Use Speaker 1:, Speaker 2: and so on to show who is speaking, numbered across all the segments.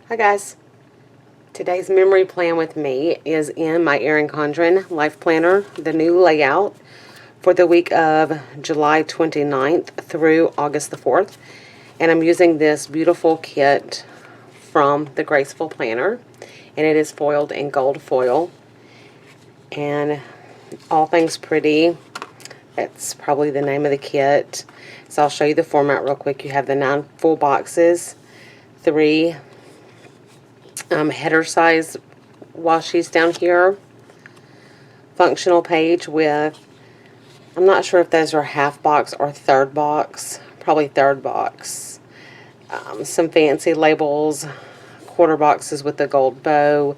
Speaker 1: Hi guys. Today's memory plan with me is in my Erin Condren Life Planner, the new layout for the week of July 29th through August the 4th. And I'm using this beautiful kit from the Graceful Planner, and it is foiled in gold foil. And all things pretty. That's probably the name of the kit. So I'll show you the format real quick. You have the 9 full boxes, 3 header size washies down here, functional page with, I'm not sure if those are half box or third box, probably third box, some fancy labels, quarter boxes with the gold bow,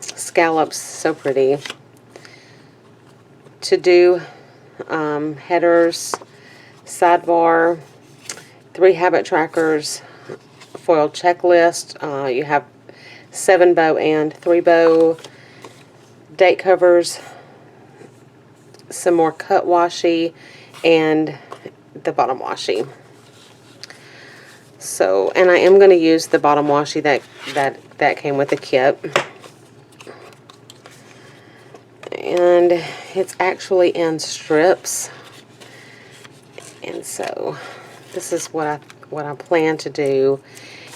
Speaker 1: scallops, so pretty, to do headers, sidebar, 3 habit trackers, foiled checklist. You have 7 bow and 3 bow, date covers, some more cut washi, and the bottom washi. So, and I am going to use the bottom washi that came with the kit. And it's actually in strips. And so this is what I plan to do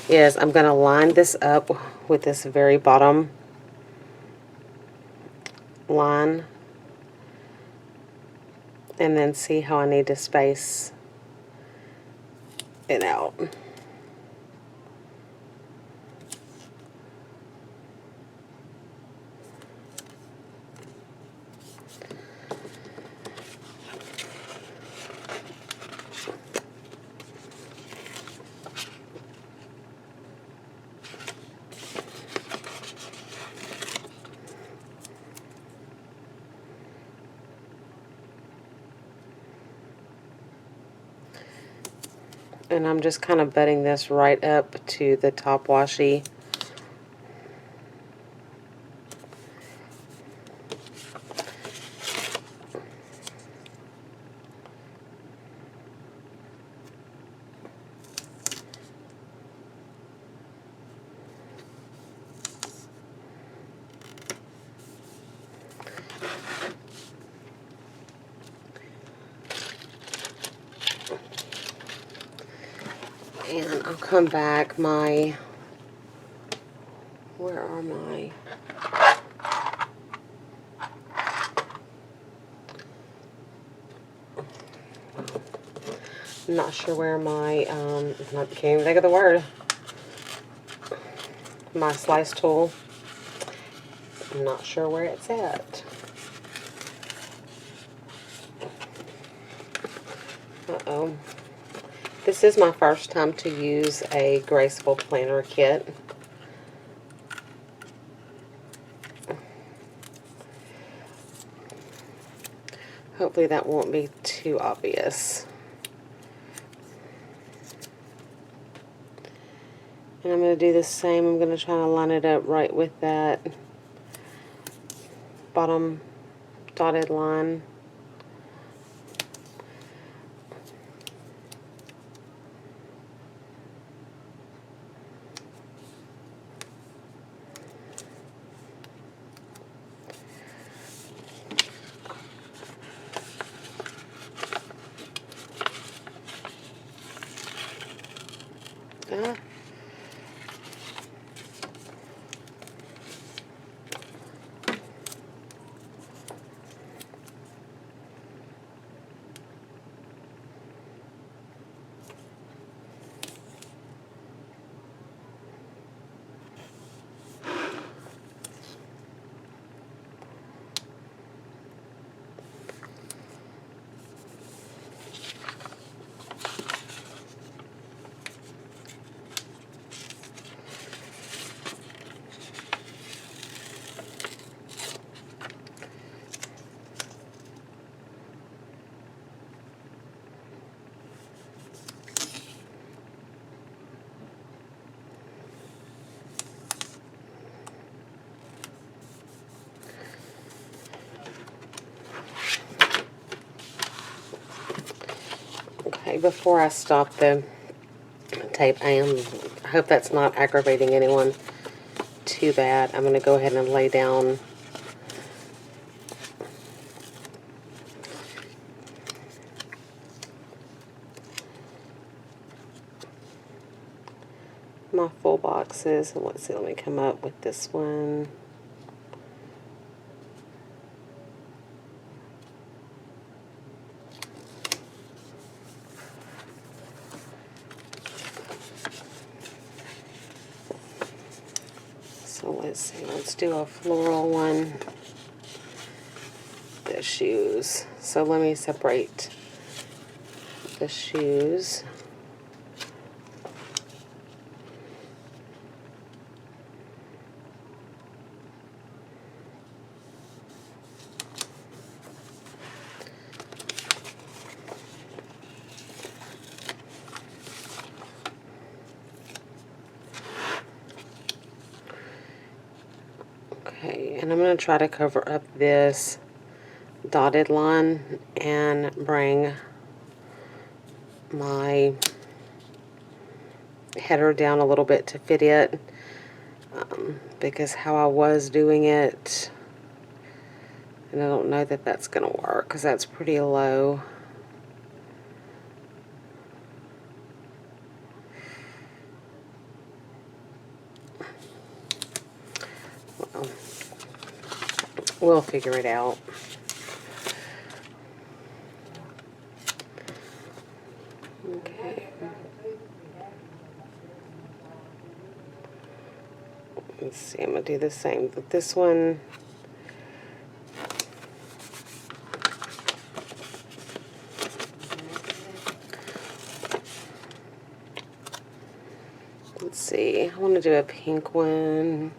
Speaker 1: is I'm going to line this up with this very bottom line and then see how I need to space it out. And I'm just kind of butting this right up to the top washi. And I'll come back, where are my, I'm not sure where my, I can't even think of the word, my slice tool, I'm not sure where it's at. Uh-oh. This is my first time to use a Graceful Planner kit. Hopefully that won't be too obvious. And I'm going to do the same. I'm going to try to line it up right with that bottom dotted line. Ah. Okay, before I stop the tape, I am hope that's not aggravating anyone too bad. I'm going to go ahead and lay down my full boxes. And let's see, let me come up with this one. So let's see, let's do a floral one. The shoes. So let me separate the shoes. Okay, and I'm going to try to cover up this dotted line and bring my header down a little bit to fit it, because how I was doing it, and I don't know that that's going to work because that's pretty low. Well, we'll figure it out. Okay. Let's see, I'm going to do the same with this one. Let's see, I want to do a pink one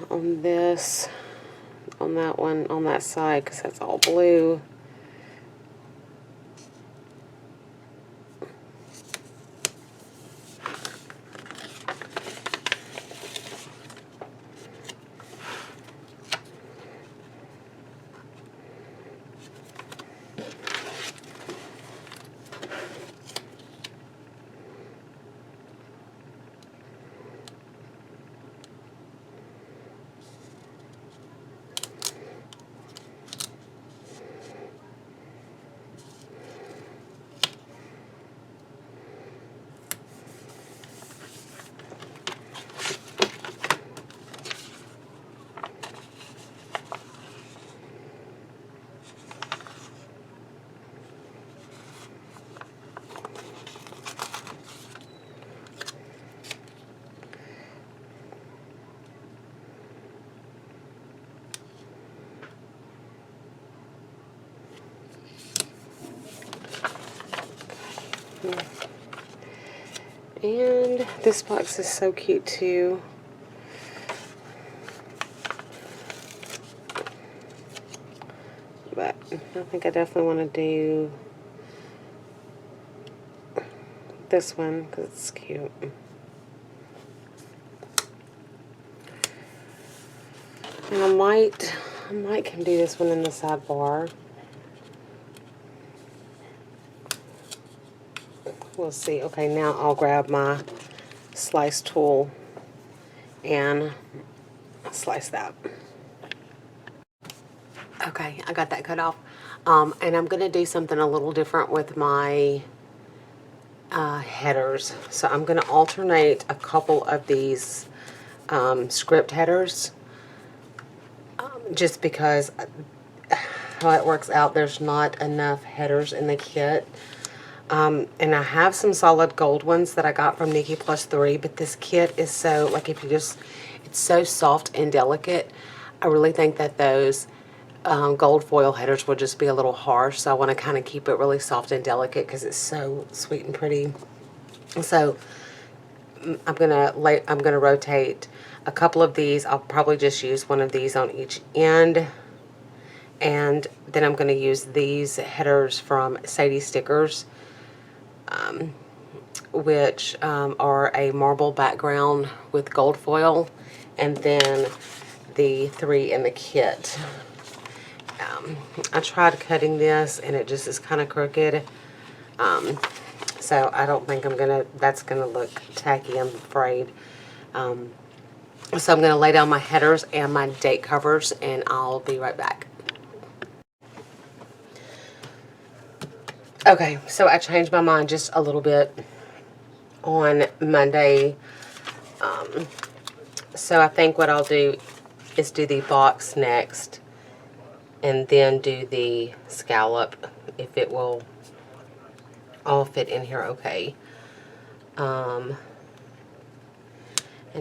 Speaker 1: on this, on that one, on that side, because that's all blue. And this box is so cute too. But I think I definitely want to do this one because it's cute. And I might can do this one in the sidebar. We'll see. Okay, now I'll grab my slice tool and slice that. Okay, I got that cut off. And I'm going to do something a little different with my headers. So I'm going to alternate a couple of these script headers, just because how it works out, there's not enough headers in the kit. And I have some solid gold ones that I got from Nikki Plus 3, but this kit is so, like, it's so soft and delicate. I really think that those gold foil headers will just be a little harsh, so I want to kind of keep it really soft and delicate because it's so sweet and pretty. So I'm gonna rotate a couple of these. I'll probably just use one of these on each end, and then I'm gonna use these headers from Sadie Stickers, which are a marble background with gold foil, and then the 3 in the kit. I tried cutting this and it just is kind of crooked, So I don't think that's gonna look tacky, I'm afraid. So I'm gonna lay down my headers and my date covers, and I'll be right back. Okay, so I changed my mind just a little bit on Monday. So I think what I'll do is do the box next, and then do the scallop, if it will all fit in here okay. And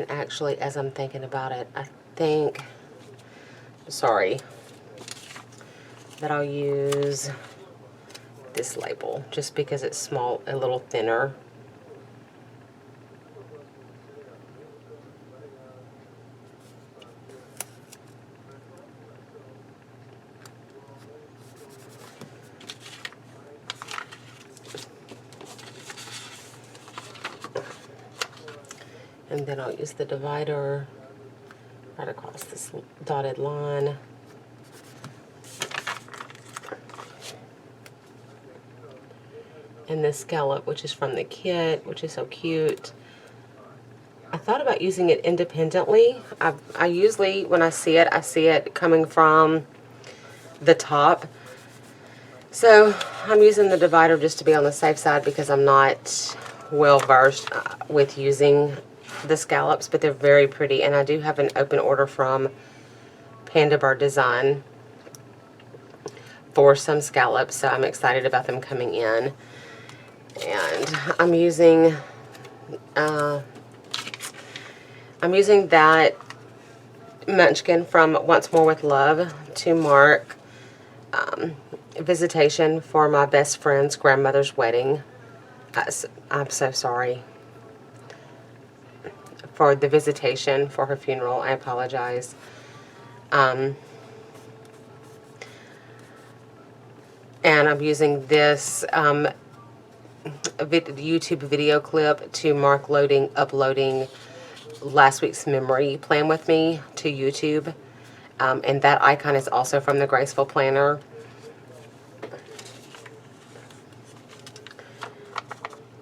Speaker 1: actually, as I'm thinking about it, I think, sorry, that I'll use this label just because it's small, a little thinner. And then I'll use the divider right across this dotted line. And this scallop, which is from the kit, which is so cute. I thought about using it independently. I usually, when I see it coming from the top. So I'm using the divider just to be on the safe side because I'm not well versed with using the scallops, but they're very pretty. And I do have an open order from Panda Bird Design for some scallops, so I'm excited about them coming in. And I'm using that Munchkin from Once More with Love to mark visitation for my best friend's grandmother's wedding. I'm so sorry for the visitation for her funeral. I apologize. And I'm using this YouTube video clip to mark uploading last week's memory plan with me to YouTube. And that icon is also from the Graceful Planner.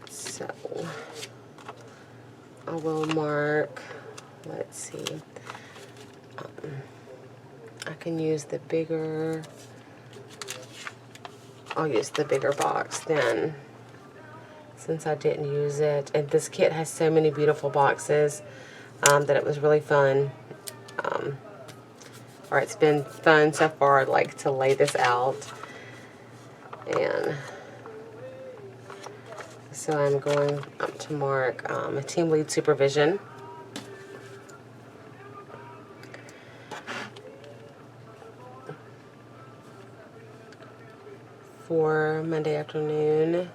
Speaker 1: So I will mark, let's see, I can use the bigger, I'll use the bigger box then, since I didn't use it. And this kit has so many beautiful boxes that it was really fun. Or it's been fun so far, like, to lay this out. And so I'm going to mark a team lead supervision. For Monday afternoon.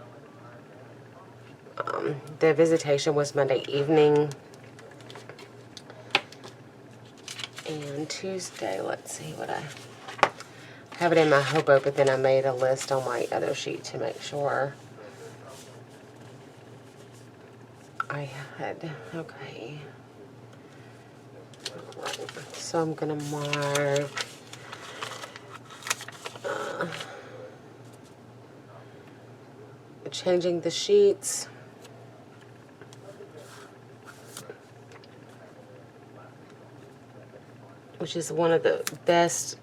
Speaker 1: The visitation was Monday evening. And Tuesday, let's see what I have it in my hobo, but then I made a list on my other sheet to make sure I had, okay. So I'm gonna mark changing the sheets. Which is one of the best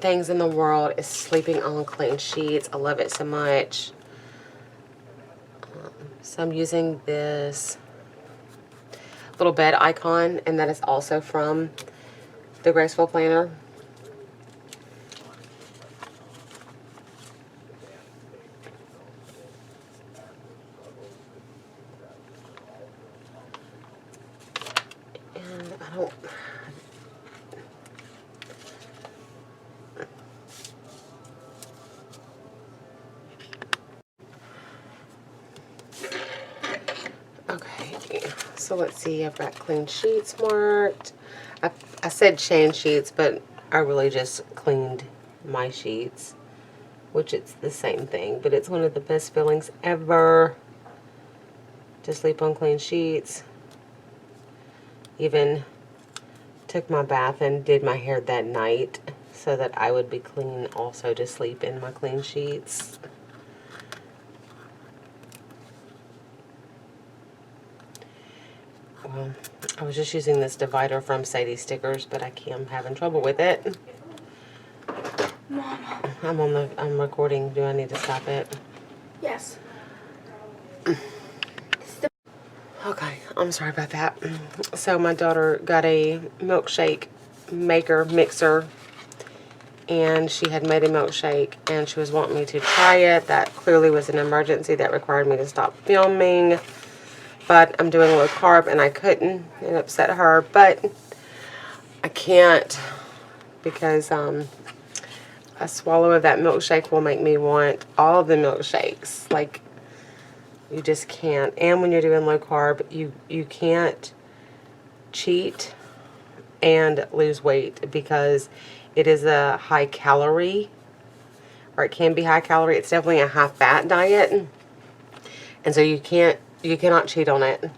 Speaker 1: things in the world, is sleeping on clean sheets. I love it so much. So I'm using this little bed icon, and that is also from the Graceful Planner. And I don't... Okay, so let's see, I've got clean sheets marked. I said change sheets, but I really just cleaned my sheets, which it's the same thing, but it's one of the best feelings ever to sleep on clean sheets. Even took my bath and did my hair that night so that I would be clean also to sleep in my clean sheets. I was just using this divider from Sadie Stickers, but I'm having trouble with it.
Speaker 2: Mama.
Speaker 1: I'm recording. Do I need to stop it?
Speaker 2: Yes.
Speaker 1: Okay, I'm sorry about that. So my daughter got a milkshake mixer, and she had made a milkshake, and she was wanting me to try it. That clearly was an emergency that required me to stop filming, but I'm doing low carb, and I couldn't. It upset her, but I can't, because a swallow of that milkshake will make me want all of the milkshakes. Like, you just can't. And when you're doing low carb, you can't cheat and lose weight, because it is a high calorie, or it can be high calorie. It's definitely a high fat diet, and so you cannot cheat on it.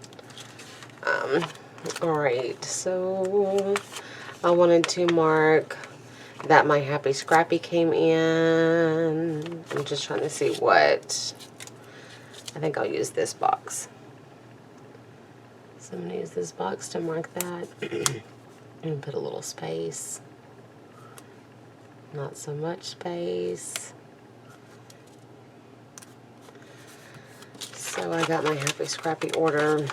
Speaker 1: Alright, so I wanted to mark that my Happy Scrappy came in. I'm just trying to see what, I think I'll use this box. So I'm going to use this box to mark that. And put a little space. Not so much space. So I got my Happy Scrappy order.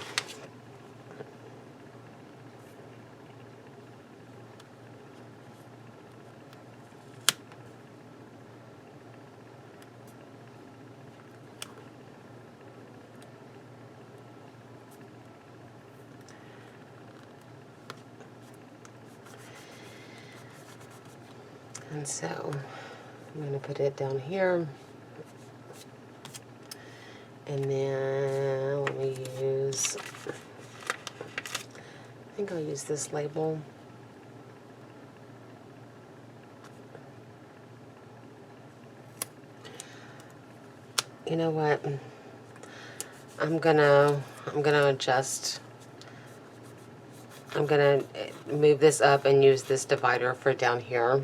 Speaker 1: And so I'm going to put it down here. And then let me use, I think I'll use this label. You know what? I'm gonna adjust. I'm gonna move this up and use this divider for down here.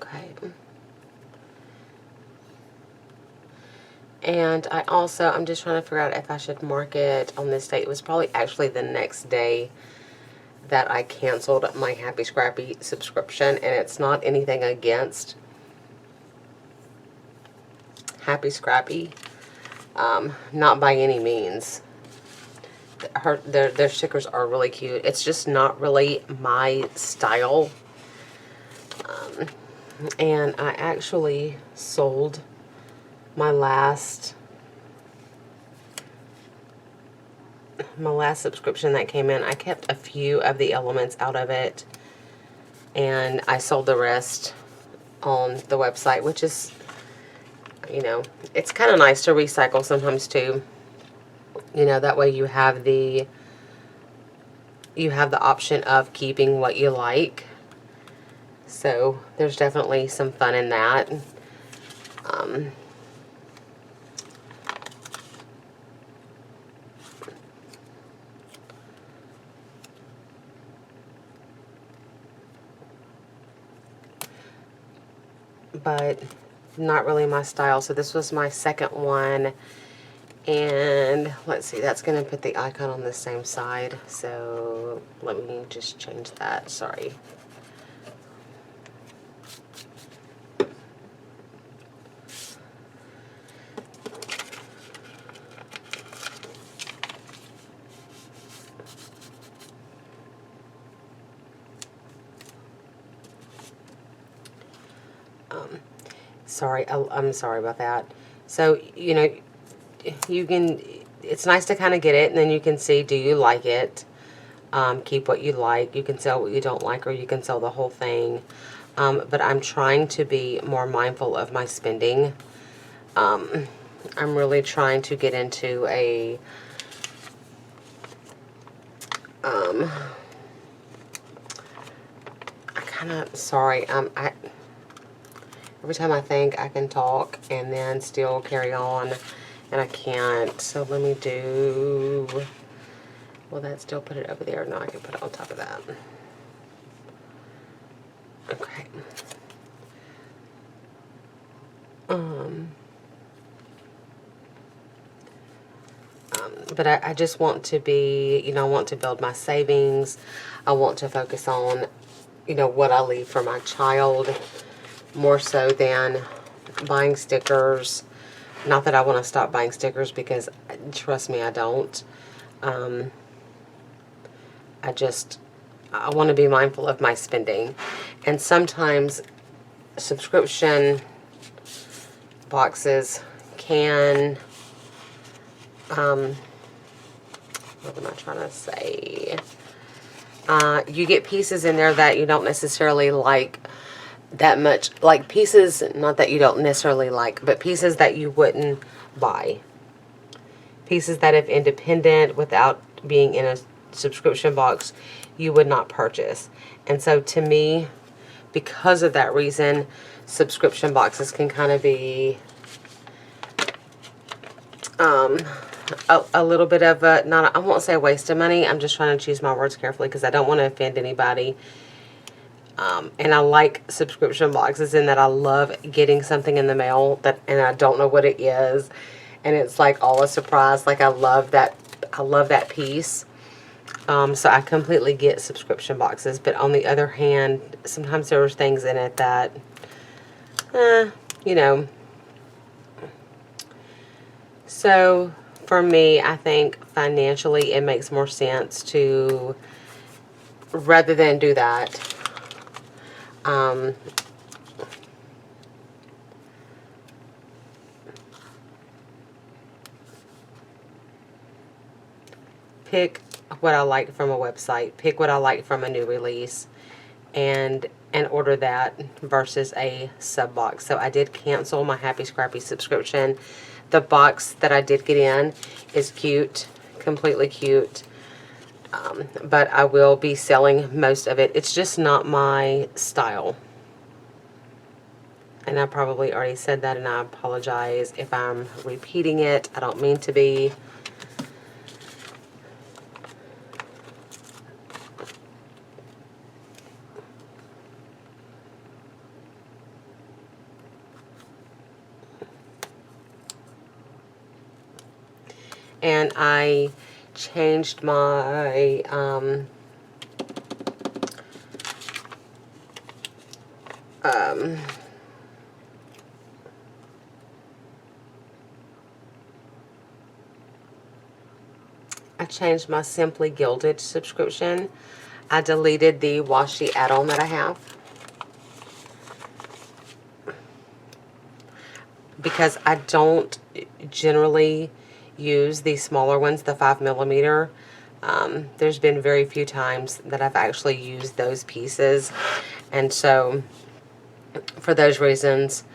Speaker 1: Okay. And I'm just trying to figure out if I should mark it on this date. It was probably actually the next day that I canceled my Happy Scrappy subscription, and it's not anything against Happy Scrappy, not by any means. Their stickers are really cute. It's just not really my style. And I actually sold my last subscription that came in. I kept a few of the elements out of it, and I sold the rest on the website, which is, you know, it's kind of nice to recycle sometimes too. You know, that way you have the option of keeping what you like. So there's definitely some fun in that. But not really my style. So this was my second one. And let's see, that's going to put the icon on the same side. So let me just change that. Sorry. Sorry, I'm sorry about that. So, you know, you can, it's nice to kind of get it, and then you can see, do you like it? Keep what you like. You can sell what you don't like, or you can sell the whole thing. But I'm trying to be more mindful of my spending. I'm really trying to get into a I kind of, sorry, every time I think I can talk and then still carry on, and I can't. So let me do, will that still put it over there? No, I can put it on top of that. Okay. But I just want to be, you know, I want to build my savings. I want to focus on, you know, what I leave for my child more so than buying stickers. Not that I want to stop buying stickers, because trust me, I don't. I want to be mindful of my spending. And sometimes subscription boxes can, what am I trying to say? You get pieces in there that you don't necessarily like that much. Like pieces, not that you don't necessarily like, but pieces that you wouldn't buy. Pieces that if independent, without being in a subscription box, you would not purchase. And so to me, because of that reason, subscription boxes can kind of be a little bit of a, not, I won't say a waste of money. I'm just trying to choose my words carefully because I don't want to offend anybody. And I like subscription boxes in that I love getting something in the mail that, and I don't know what it is, and it's like all a surprise. Like I love that piece. So I completely get subscription boxes, but on the other hand, sometimes there's things in it that, you know. So for me, I think financially it makes more sense to, rather than do that, pick what I like from a website, pick what I like from a new release, and order that versus a sub box. So I did cancel my Happy Scrappy subscription. The box that I did get in is cute, completely cute, but I will be selling most of it. It's just not my style. And I probably already said that, and I apologize if I'm repeating it. I don't mean to be. And I changed my I changed my Simply Gilded subscription. I deleted the washi add-on that I have because I don't generally use the smaller ones, the 5mm. There's been very few times that I've actually used those pieces, and so for those reasons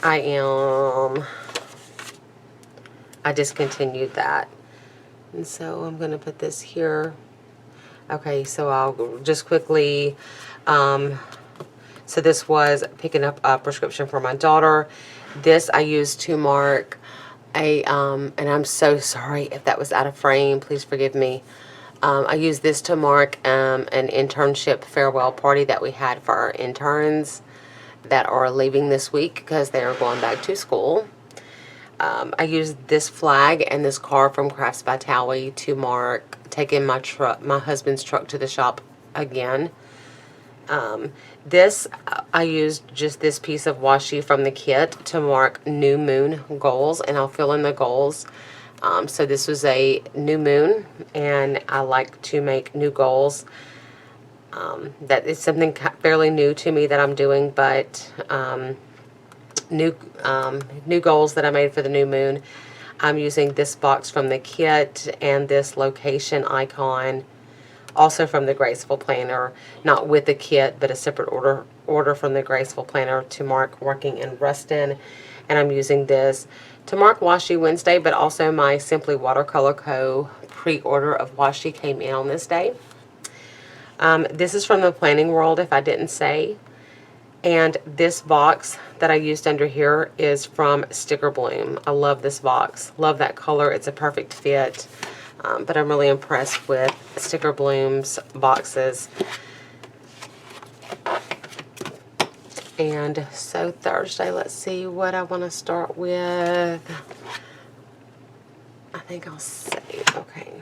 Speaker 1: I discontinued that. And so I'm going to put this here. Okay, so I'll just quickly, so this was picking up a prescription for my daughter. This I used to mark a, and I'm so sorry if that was out of frame, please forgive me. I used this to mark an internship farewell party that we had for our interns that are leaving this week because they are going back to school. I used this flag and this card from Crafts by Towie to mark taking my husband's truck to the shop again. This, I used just this piece of washi from the kit to mark new moon goals, and I'll fill in the goals. So this was a new moon, and I like to make new goals. That is something fairly new to me that I'm doing, but new new goals that I made for the new moon. I'm using this box from the kit and this location icon also from the Graceful Planner, not with the kit, but a separate order from the Graceful Planner to mark working in Ruston. And I'm using this to mark Washi Wednesday, but also my Simply Watercolor Co. pre-order of washi came in on this day. This is from the Planning World, if I didn't say. And this box that I used under here is from Sticker Bloom. I love this box. Love that color. It's a perfect fit. But I'm really impressed with Sticker Bloom's boxes. And so Thursday, let's see what I want to start with. I think I'll save. Okay.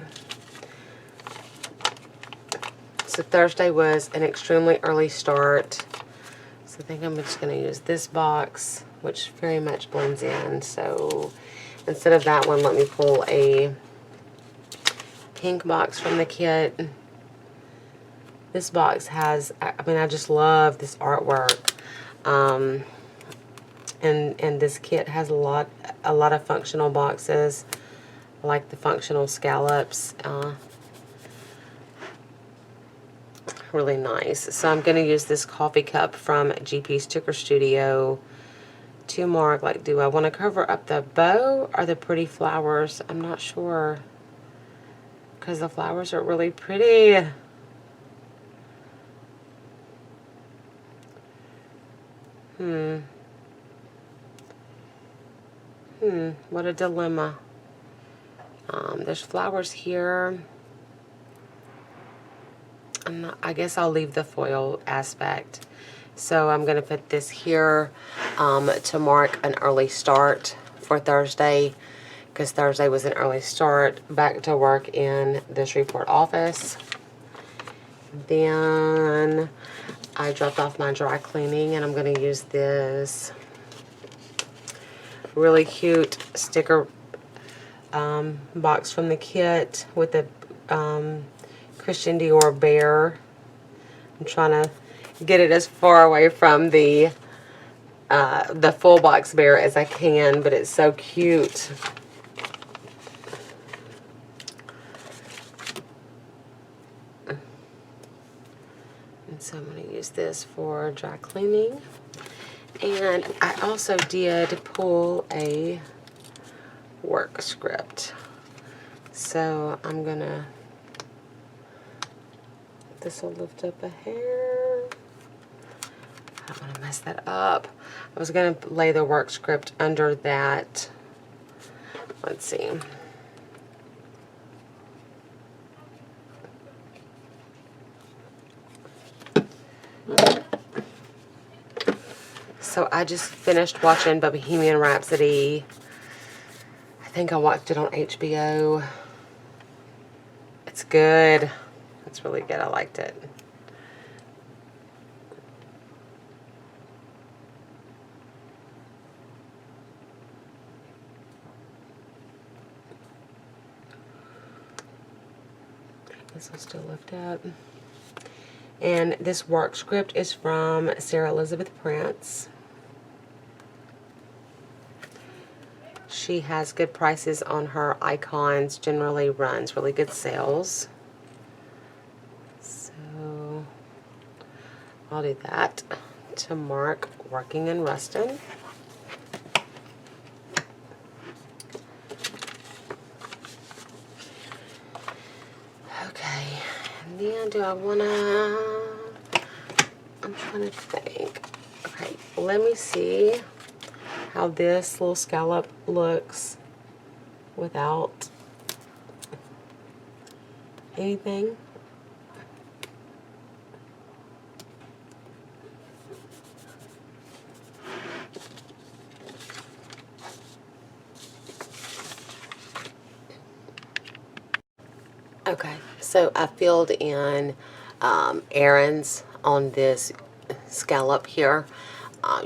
Speaker 1: So Thursday was an extremely early start. So I think I'm just going to use this box, which very much blends in. So instead of that one, let me pull a pink box from the kit. This box has, I mean, I just love this artwork. And this kit has a lot of functional boxes, like the functional scallops. Really nice. So I'm going to use this coffee cup from GP Sticker Studio to mark, like, do I want to cover up the bow or the pretty flowers? I'm not sure, because the flowers are really pretty. What a dilemma. There's flowers here. I guess I'll leave the foil aspect. So I'm going to put this here to mark an early start for Thursday, because Thursday was an early start. Back to work in this report office. Then I dropped off my dry cleaning, and I'm going to use this really cute sticker box from the kit with the Christian Dior bear. I'm trying to get it as far away from the full box bear as I can, but it's so cute. And so I'm going to use this for dry cleaning. And I also did pull a work script. So I'm going to, this will lift up a hair. I don't want to mess that up. I was going to lay the work script under that. Let's see. So I just finished watching Bohemian Rhapsody. I think I watched it on HBO. It's good. It's really good. I liked it. This will still lift up. And this work script is from Sarah Elizabeth Prince. She has good prices on her icons, generally runs really good sales. So I'll do that to mark working in Ruston. Okay, and then do I want to, I'm trying to think. Okay, let me see how this little scallop looks without anything. Okay, so I filled in errands on this scallop here.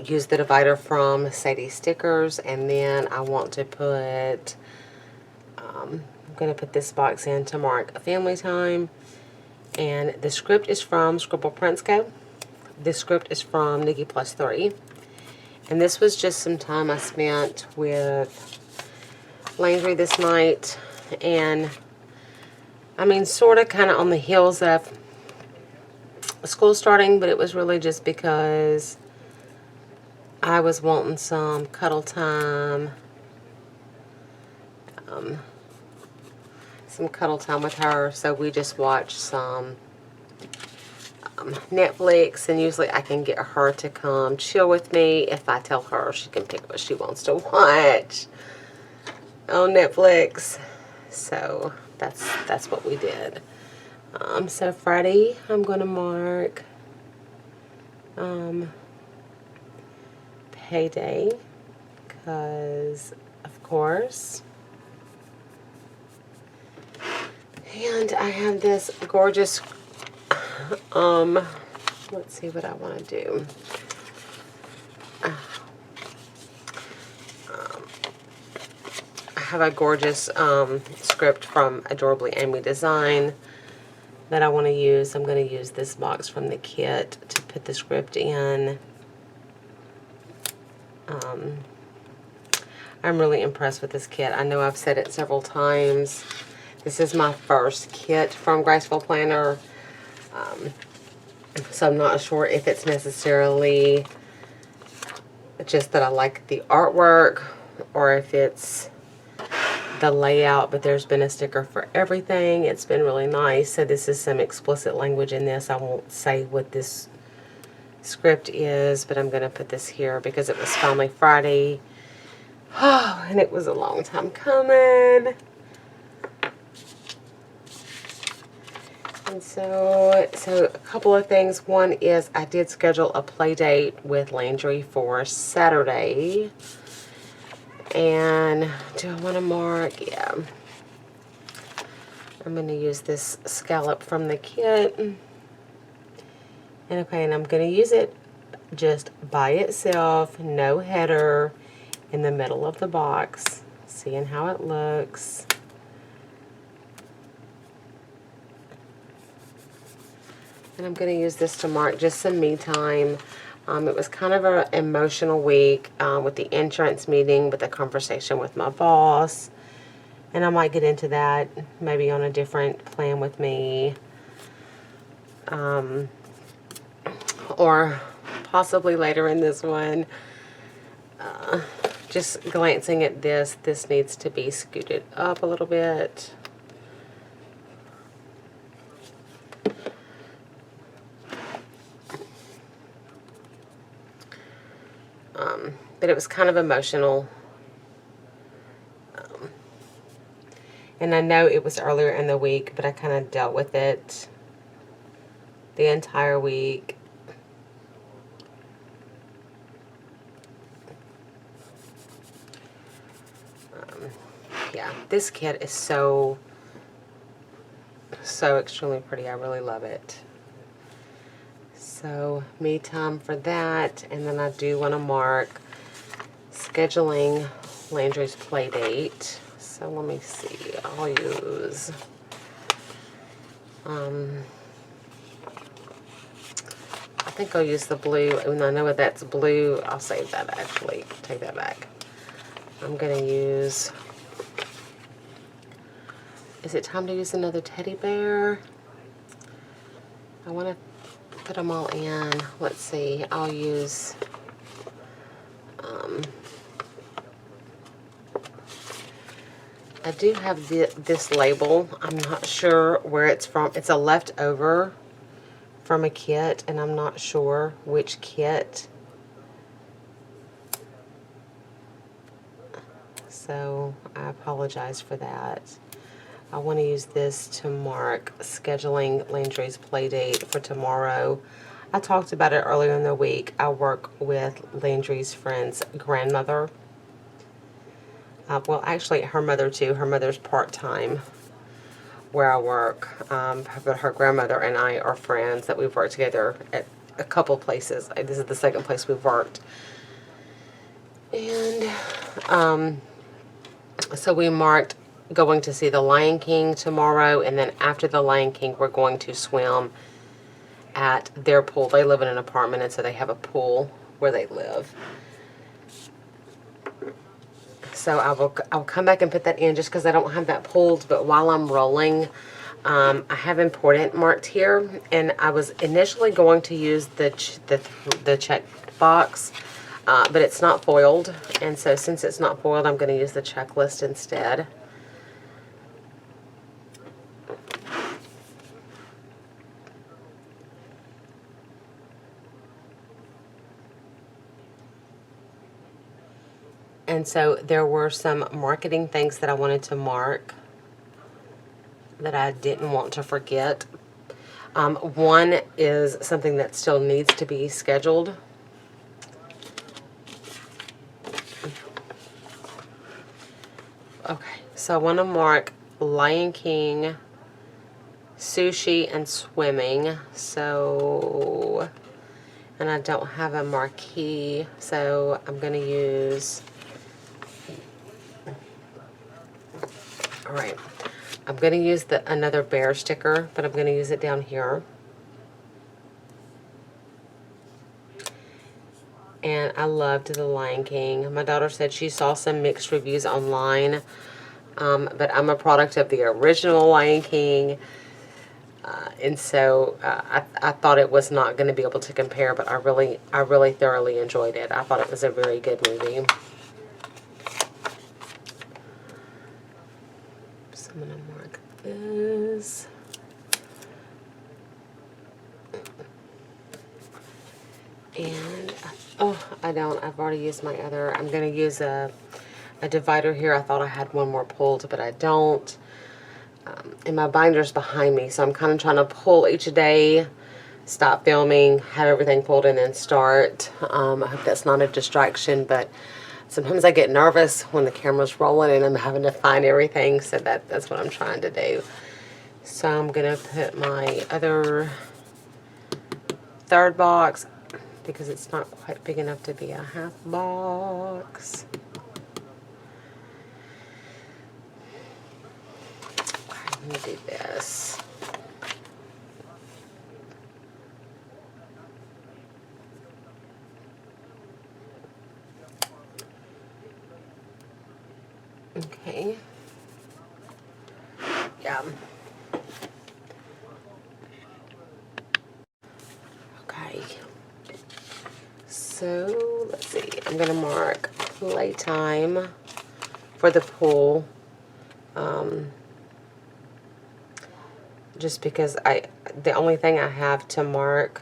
Speaker 1: Use the divider from Sadie Stickers, and then I want to put, I'm going to put this box in to mark a family time. And the script is from Scribble Prince Co. This script is from Nikki Plus 3. And this was just some time I spent with Landry this night. And, I mean, sort of kind of on the heels of school starting, but it was really just because I was wanting some cuddle time. Some cuddle time with her. So we just watched some Netflix, and usually I can get her to come chill with me if I tell her she can pick what she wants to watch on Netflix. So that's what we did. So Friday I'm going to mark payday, because of course. And I have this gorgeous let's see what I want to do. I have a gorgeous script from Adorably Amy Design that I want to use. I'm going to use this box from the kit to put the script in. I'm really impressed with this kit. I know I've said it several times. This is my first kit from Graceful Planner. So I'm not sure if it's necessarily just that I like the artwork or if it's the layout, but there's been a sticker for everything. It's been really nice. So this is some explicit language in this. I won't say what this script is, but I'm going to put this here because it was Family Friday. Oh, and it was a long time coming. And so a couple of things. One is I did schedule a play date with Landry for Saturday. And do I want to mark? Yeah. I'm going to use this scallop from the kit. And okay, and I'm going to use it just by itself, no header, in the middle of the box. Seeing how it looks. And I'm going to use this to mark just some me time. It was kind of an emotional week with the insurance meeting, with the conversation with my boss. And I might get into that maybe on a different plan with me. Or possibly later in this one. Just glancing at this needs to be scooted up a little bit. But it was kind of emotional. And I know it was earlier in the week, but I kind of dealt with it the entire week. Yeah, this kit is so extremely pretty. I really love it. So, me time for that. And then I do want to mark scheduling Landry's play date. So, let me see. I'll use... I think I'll use the blue. Even though I know that's blue, I'll save that actually. Take that back. I'm going to use... Is it time to use another teddy bear? I want to put them all in. Let's see. I'll use... I do have this label. I'm not sure where it's from. It's a leftover from a kit, and I'm not sure which kit. So I apologize for that. I want to use this to mark scheduling Landry's play date for tomorrow. I talked about it earlier in the week. I work with Landry's friend's grandmother. Well, actually, her mother too. Her mother's part-time where I work. But her grandmother and I are friends that we've worked together at a couple places. This is the second place we've worked. And so we marked going to see The Lion King tomorrow. And then after The Lion King, we're going to swim at their pool. They live in an apartment, and so they have a pool where they live. So I'll come back and put that in just because I don't have that pulled. But while I'm rolling, I have important marked here, and I was initially going to use the check box, but it's not foiled, and so since it's not foiled, I'm going to use the checklist instead. And so there were some marketing things that I wanted to mark that I didn't want to forget. One is something that still needs to be scheduled. Okay, so I want to mark Lion King, sushi, and swimming. So, and I don't have a marquee, so I'm going to use, all right, I'm going to use another bear sticker, but I'm going to use it down here. And I loved The Lion King. My daughter said she saw some mixed reviews online, but I'm a product of the original Lion King, and so I thought it was not going to be able to compare, but I really thoroughly enjoyed it. I thought it was a very good movie. So I'm going to mark this. And, I've already used my other. I'm going to use a divider here. I thought I had one more pulled, but I don't. And my binder's behind me, so I'm kind of trying to pull each day, stop filming, have everything pulled, and then start. I hope that's not a distraction, but sometimes I get nervous when the camera's rolling and I'm having to find everything, so that's what I'm trying to do. So I'm going to put my other third box, because it's not quite big enough to be a half box. Let me do this. Okay. Yeah. Okay. So, let's see. I'm going to mark playtime for the pool. Just because the only thing I have to mark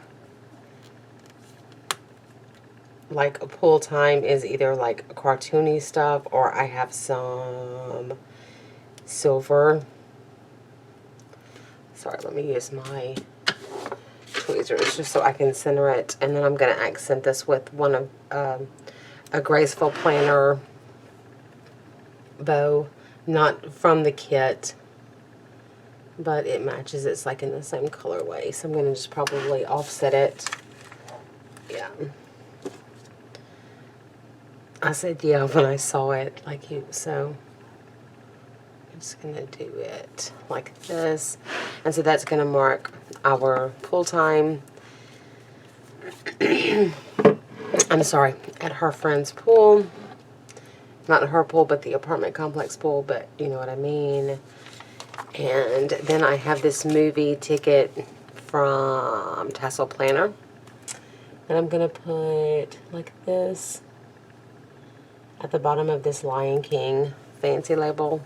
Speaker 1: like a pool time is either like cartoony stuff, or I have some silver. Sorry, let me use my tweezers just so I can center it, and then I'm going to accent this with one of a Graceful Planner bow, not from the kit, but it matches. It's like in the same colorway, so I'm going to just probably offset it. Yeah. I said yeah when I saw it, like you, so I'm just going to do it like this. And so that's going to mark our pool time. I'm sorry, at her friend's pool. Not her pool, but the apartment complex pool, but you know what I mean. And then I have this movie ticket from Tassel Planner. And I'm going to put like this at the bottom of this Lion King fancy label.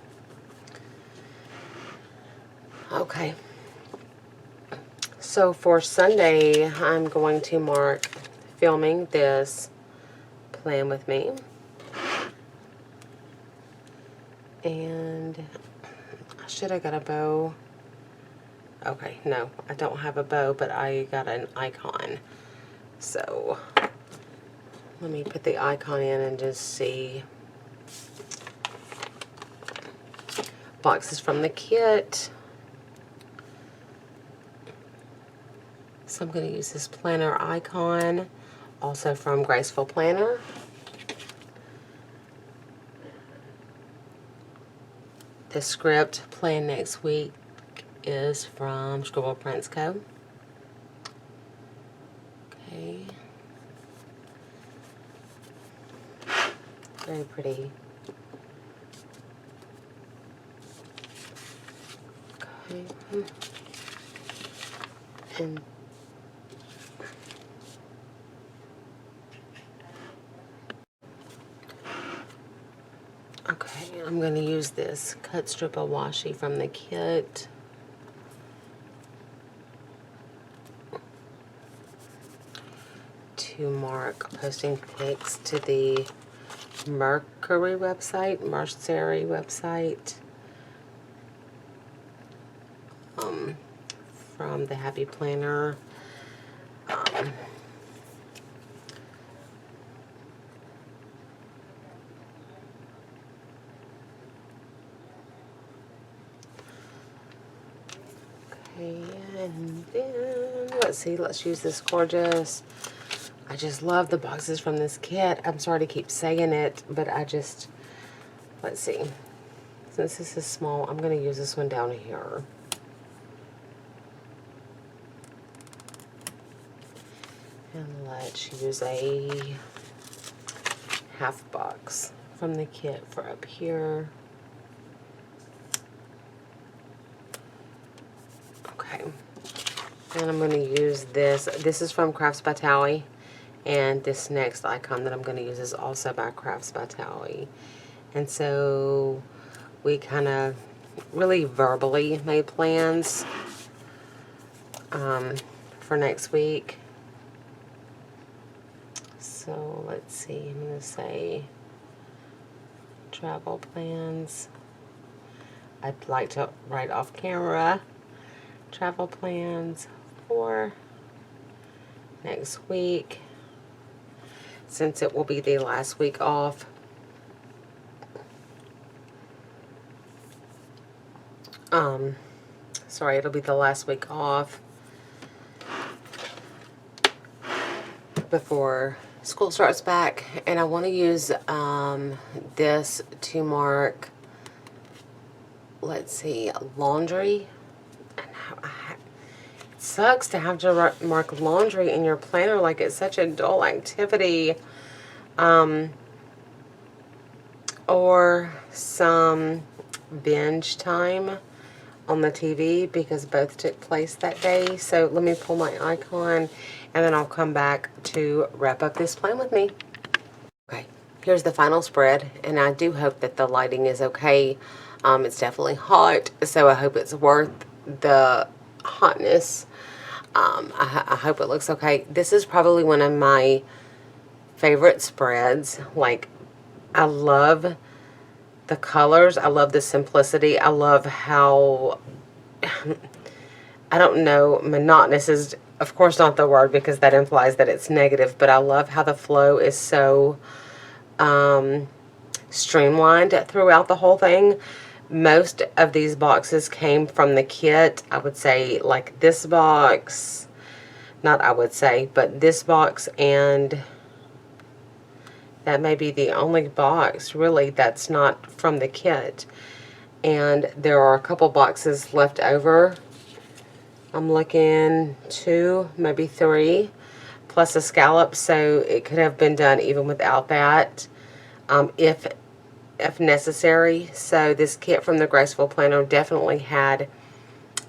Speaker 1: Okay. So for Sunday, I'm going to mark filming this Plan With Me. And I should have got a bow. Okay, no, I don't have a bow, but I got an icon. So let me put the icon in and just see. Boxes from the kit. So I'm going to use this planner icon, also from Graceful Planner. The script, Plan Next Week, is from Scribble Prints Co. Okay. Very pretty And okay, I'm going to use this cut strip of washi from the kit. To mark posting pics to the Mercury website, from the Happy Planner. Okay, and then let's see, let's use this gorgeous. I just love the boxes from this kit. I'm sorry to keep saying it, but let's see. Since this is small, I'm going to use this one down here. And let's use a half box from the kit for up here. Okay. And I'm going to use this. This is from Crafts by Towie. And this next icon that I'm going to use is also by Crafts by Towie. And so we kind of really verbally made plans for next week. So let's see, I'm going to say travel plans. I'd like to write off camera travel plans for next week, since it will be the last week off. Sorry, it'll be the last week off before school starts back, and I want to use this to mark, let's see, laundry. And it sucks to have to mark laundry in your planner, like it's such a dull activity. Or some binge time on the TV, because both took place that day. So let me pull my icon, and then I'll come back to wrap up this plan with me. Okay, here's the final spread, and I do hope that the lighting is okay. It's definitely hot, so I hope it's worth the hotness. I hope it looks okay. This is probably one of my favorite spreads. Like, I love the colors. I love the simplicity. I love how, I don't know, monotonous is, of course, not the word, because that implies that it's negative, but I love how the flow is so streamlined throughout the whole thing. Most of these boxes came from the kit. I would say, like, this box, not I would say, but this box, and that may be the only box, really, that's not from the kit. And there are a couple boxes left over. I'm looking 2, maybe 3, plus a scallop, so it could have been done even without that, if necessary. So this kit from the Graceful Planner definitely had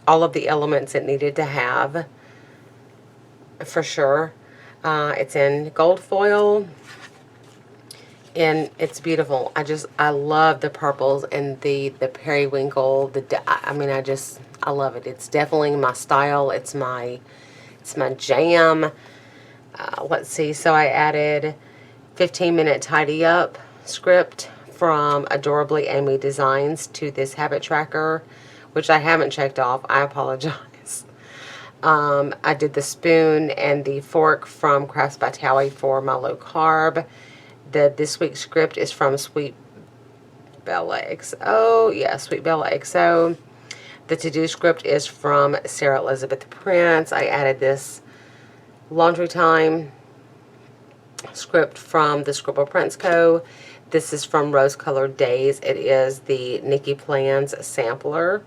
Speaker 1: all of the elements it needed to have, for sure. It's in gold foil, and it's beautiful. I love the purples and the periwinkle. I love it. It's definitely my style. It's my jam. Let's see. So I added 15-minute tidy up script from Adorably Amy Designs to this habit tracker, which I haven't checked off. I apologize. I did the spoon and the fork from Crafts by Towie for my low carb. This week's script is from Sweet Bella XO. Yeah, Sweet Bella XO. The to-do script is from Sarah Elizabeth Prince. I added this laundry time script from the Scribble Prince Co. This is from Rose Colored Days. It is the Nikki Plans sampler.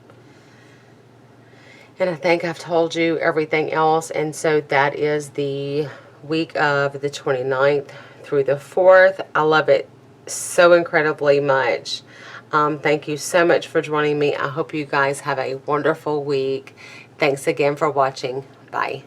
Speaker 1: And I think I've told you everything else. And so that is the week of the 29th through the 4th. I love it so incredibly much. Thank you so much for joining me. I hope you guys have a wonderful week. Thanks again for watching. Bye.